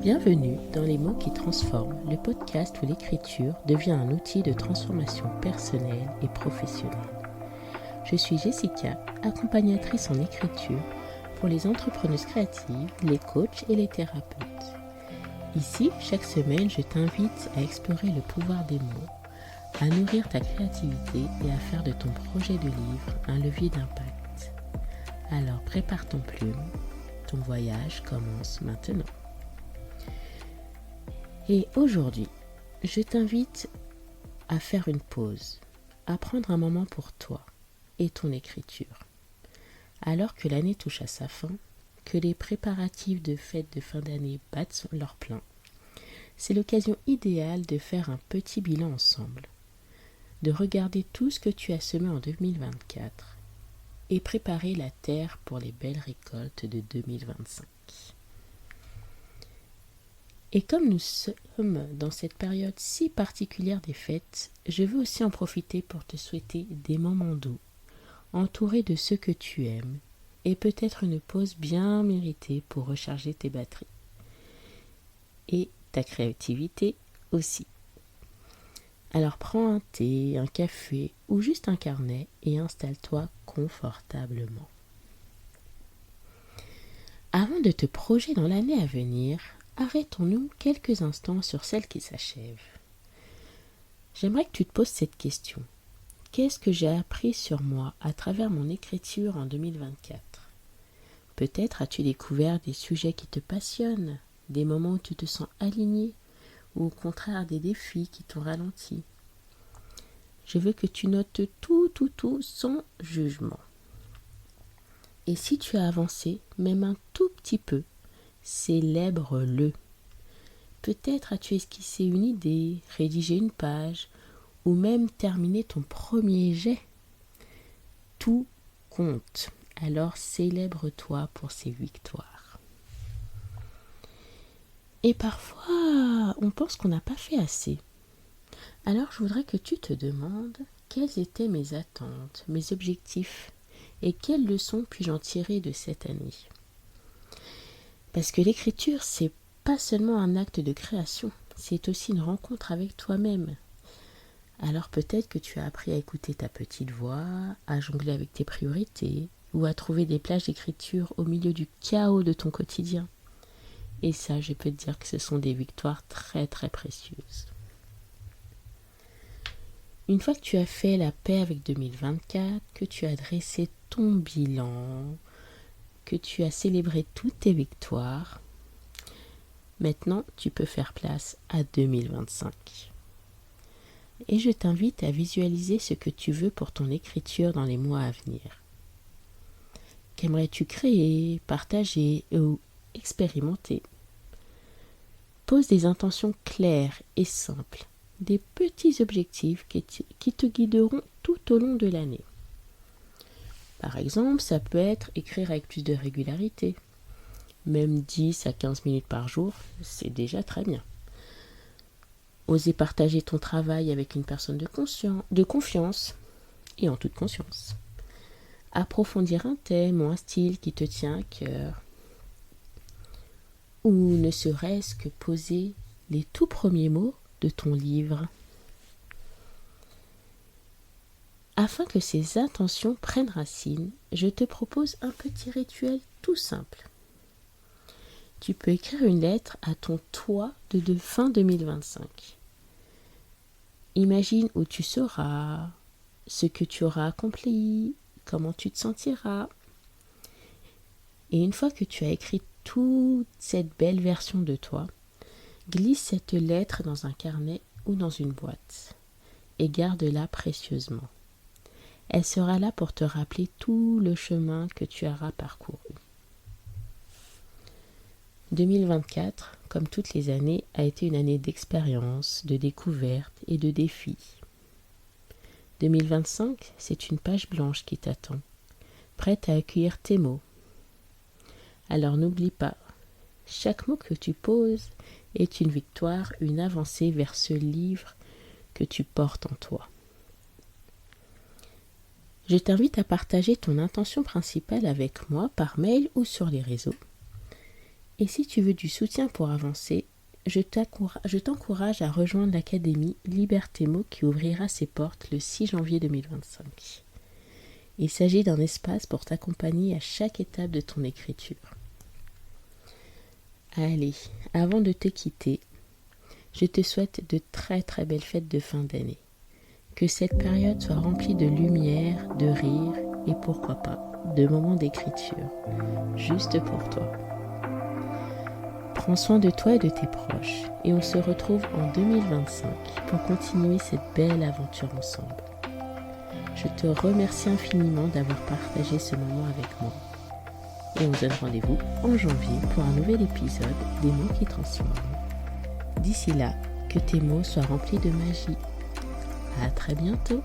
Bienvenue dans Les mots qui transforment, le podcast où l'écriture devient un outil de transformation personnelle et professionnelle. Je suis Jessica, accompagnatrice en écriture pour les entrepreneuses créatives, les coachs et les thérapeutes. Ici, chaque semaine, je t'invite à explorer le pouvoir des mots, à nourrir ta créativité et à faire de ton projet de livre un levier d'impact. Alors prépare ton plume, ton voyage commence maintenant. Et aujourd'hui, je t'invite à faire une pause, à prendre un moment pour toi et ton écriture. Alors que l'année touche à sa fin, que les préparatifs de fêtes de fin d'année battent leur plein, c'est l'occasion idéale de faire un petit bilan ensemble, de regarder tout ce que tu as semé en 2024 et préparer la terre pour les belles récoltes de 2025. Et comme nous sommes dans cette période si particulière des fêtes, je veux aussi en profiter pour te souhaiter des moments doux, entourés de ceux que tu aimes, et peut-être une pause bien méritée pour recharger tes batteries. Et ta créativité aussi. Alors prends un thé, un café ou juste un carnet et installe-toi confortablement. Avant de te projeter dans l'année à venir, arrêtons-nous quelques instants sur celle qui s'achève. J'aimerais que tu te poses cette question. Qu'est-ce que j'ai appris sur moi à travers mon écriture en 2024 ? Peut-être as-tu découvert des sujets qui te passionnent, des moments où tu te sens aligné, ou au contraire des défis qui t'ont ralenti. Je veux que tu notes tout sans jugement. Et si tu as avancé, même un tout petit peu, célèbre-le. Peut-être as-tu esquissé une idée, rédigé une page, ou même terminé ton premier jet. Tout compte, alors célèbre-toi pour ces victoires. Et parfois, on pense qu'on n'a pas fait assez. Alors je voudrais que tu te demandes quelles étaient mes attentes, mes objectifs, et quelles leçons puis-je en tirer de cette année. Parce que l'écriture, c'est pas seulement un acte de création, c'est aussi une rencontre avec toi-même. Alors peut-être que tu as appris à écouter ta petite voix, à jongler avec tes priorités, ou à trouver des plages d'écriture au milieu du chaos de ton quotidien. Et ça, je peux te dire que ce sont des victoires très très précieuses. Une fois que tu as fait la paix avec 2024, que tu as dressé ton bilan, que tu as célébré toutes tes victoires, maintenant tu peux faire place à 2025. Et je t'invite à visualiser ce que tu veux pour ton écriture dans les mois à venir. Qu'aimerais-tu créer, partager ou expérimenter ? Pose des intentions claires et simples, des petits objectifs qui te guideront tout au long de l'année. Par exemple, ça peut être écrire avec plus de régularité. Même 10 à 15 minutes par jour, c'est déjà très bien. Oser partager ton travail avec une personne de confiance et en toute conscience. Approfondir un thème ou un style qui te tient à cœur. Ou ne serait-ce que poser les tout premiers mots de ton livre. Afin que ces intentions prennent racine, je te propose un petit rituel tout simple. Tu peux écrire une lettre à ton toi de fin 2025. Imagine où tu seras, ce que tu auras accompli, comment tu te sentiras. Et une fois que tu as écrit toute cette belle version de toi, glisse cette lettre dans un carnet ou dans une boîte et garde-la précieusement. Elle sera là pour te rappeler tout le chemin que tu auras parcouru. 2024, comme toutes les années, a été une année d'expérience, de découverte et de défis. 2025, c'est une page blanche qui t'attend, prête à accueillir tes mots. Alors n'oublie pas, chaque mot que tu poses est une victoire, une avancée vers ce livre que tu portes en toi. Je t'invite à partager ton intention principale avec moi par mail ou sur les réseaux. Et si tu veux du soutien pour avancer, je t'encourage à rejoindre l'académie Libertémo qui ouvrira ses portes le 6 janvier 2025. Il s'agit d'un espace pour t'accompagner à chaque étape de ton écriture. Allez, avant de te quitter, je te souhaite de très très belles fêtes de fin d'année. Que cette période soit remplie de lumière, de rire et pourquoi pas, de moments d'écriture, juste pour toi. Prends soin de toi et de tes proches et on se retrouve en 2025 pour continuer cette belle aventure ensemble. Je te remercie infiniment d'avoir partagé ce moment avec moi et on se donne rendez-vous en janvier pour un nouvel épisode des mots qui transforment. D'ici là, que tes mots soient remplis de magie. À très bientôt.